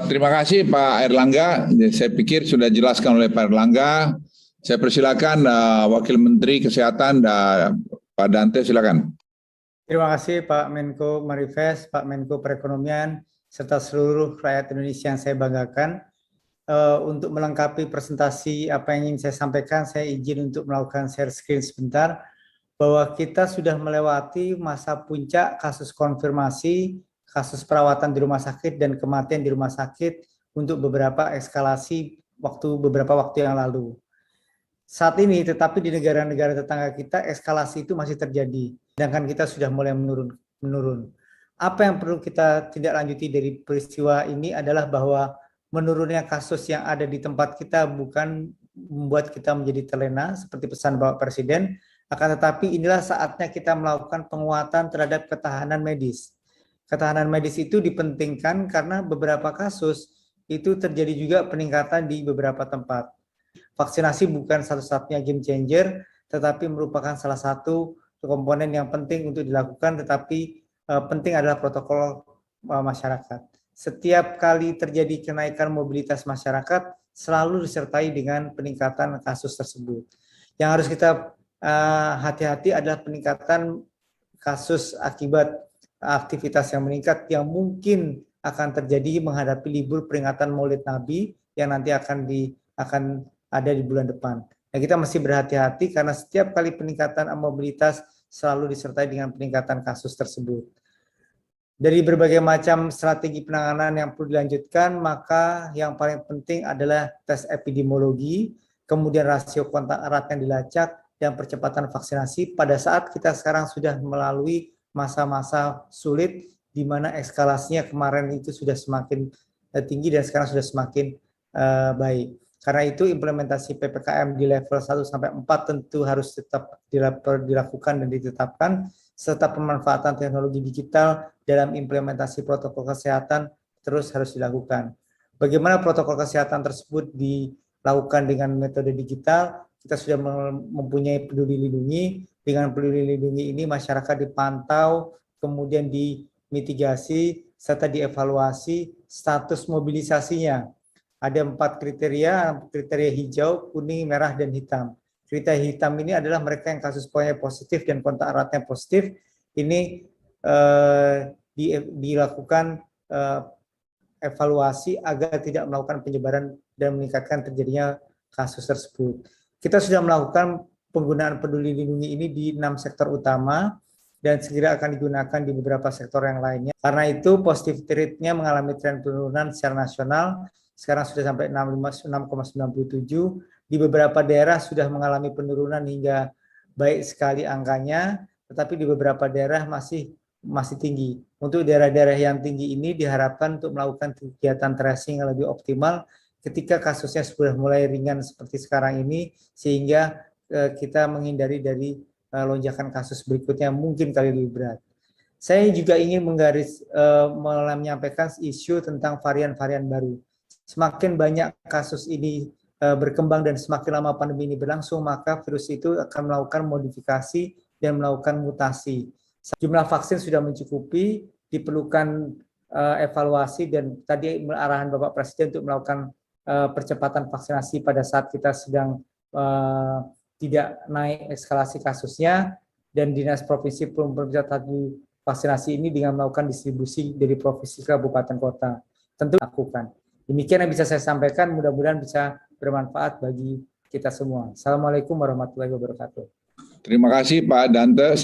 Terima kasih Pak Erlangga. Saya pikir sudah dijelaskan oleh Pak Erlangga. Saya persilakan Wakil Menteri Kesehatan, Pak Dante, silakan. Terima kasih Pak Menko Marifest, Pak Menko Perekonomian, serta seluruh rakyat Indonesia yang saya banggakan. Untuk melengkapi presentasi apa yang ingin saya sampaikan, saya izin untuk melakukan share screen sebentar, bahwa kita sudah melewati masa puncak kasus konfirmasi, kasus perawatan di rumah sakit, dan kematian di rumah sakit untuk beberapa eskalasi beberapa waktu yang lalu. Saat ini, tetapi di negara-negara tetangga kita, eskalasi itu masih terjadi, sedangkan kita sudah mulai menurun. Apa yang perlu kita tindak lanjuti dari peristiwa ini adalah bahwa menurunnya kasus yang ada di tempat kita bukan membuat kita menjadi terlena, seperti pesan Bapak Presiden, akan tetapi inilah saatnya kita melakukan penguatan terhadap ketahanan medis. Ketahanan medis itu dipentingkan karena beberapa kasus itu terjadi juga peningkatan di beberapa tempat. Vaksinasi bukan satu-satunya game changer, tetapi merupakan salah satu komponen yang penting untuk dilakukan, tetapi penting adalah protokol masyarakat. Setiap kali terjadi kenaikan mobilitas masyarakat, selalu disertai dengan peningkatan kasus tersebut. Yang harus kita hati-hati adalah peningkatan kasus akibat aktivitas yang meningkat yang mungkin akan terjadi menghadapi libur peringatan Maulid Nabi yang nanti akan ada di bulan depan. Nah, kita masih berhati-hati karena setiap kali peningkatan mobilitas selalu disertai dengan peningkatan kasus tersebut. Dari berbagai macam strategi penanganan yang perlu dilanjutkan, maka yang paling penting adalah tes epidemiologi, kemudian rasio kontak erat yang dilacak, dan percepatan vaksinasi pada saat kita sekarang sudah melalui masa-masa sulit di mana eskalasinya kemarin itu sudah semakin tinggi dan sekarang sudah semakin baik. Karena itu implementasi PPKM di level 1 sampai 4 tentu harus tetap dilakukan dan ditetapkan, serta pemanfaatan teknologi digital dalam implementasi protokol kesehatan terus harus dilakukan. Bagaimana protokol kesehatan tersebut dilakukan dengan metode digital? Kita sudah mempunyai Peduli Lindungi. Dengan Peduli Lindungi ini masyarakat dipantau, kemudian dimitigasi, serta dievaluasi status mobilisasinya. Ada 4 kriteria hijau, kuning, merah, dan hitam. Kriteria hitam ini adalah mereka yang kasus positif dan kontak eratnya positif. Ini dilakukan evaluasi agar tidak melakukan penyebaran dan meningkatkan terjadinya kasus tersebut. Kita sudah melakukan penggunaan Peduli Lindungi ini di 6 sektor utama dan segera akan digunakan di beberapa sektor yang lainnya. Karena itu positivity rate-nya mengalami tren penurunan secara nasional, sekarang sudah sampai 6,97. Di beberapa daerah sudah mengalami penurunan hingga baik sekali angkanya, tetapi di beberapa daerah masih tinggi. Untuk daerah-daerah yang tinggi ini diharapkan untuk melakukan kegiatan tracing yang lebih optimal ketika kasusnya sudah mulai ringan seperti sekarang ini, sehingga kita menghindari dari lonjakan kasus berikutnya mungkin kali lebih berat. Saya juga ingin menyampaikan isu tentang varian-varian baru. Semakin banyak kasus ini berkembang dan semakin lama pandemi ini berlangsung, maka virus itu akan melakukan modifikasi dan melakukan mutasi. Jumlah vaksin sudah mencukupi, diperlukan evaluasi, dan tadi arahan Bapak Presiden untuk melakukan percepatan vaksinasi pada saat kita sedang tidak naik eskalasi kasusnya, dan Dinas Provinsi belum tadi vaksinasi ini dengan melakukan distribusi dari provinsi ke kabupaten kota. Tentu lakukan. Demikian yang bisa saya sampaikan, mudah-mudahan bisa bermanfaat bagi kita semua. Assalamualaikum warahmatullahi wabarakatuh. Terima kasih Pak Dante.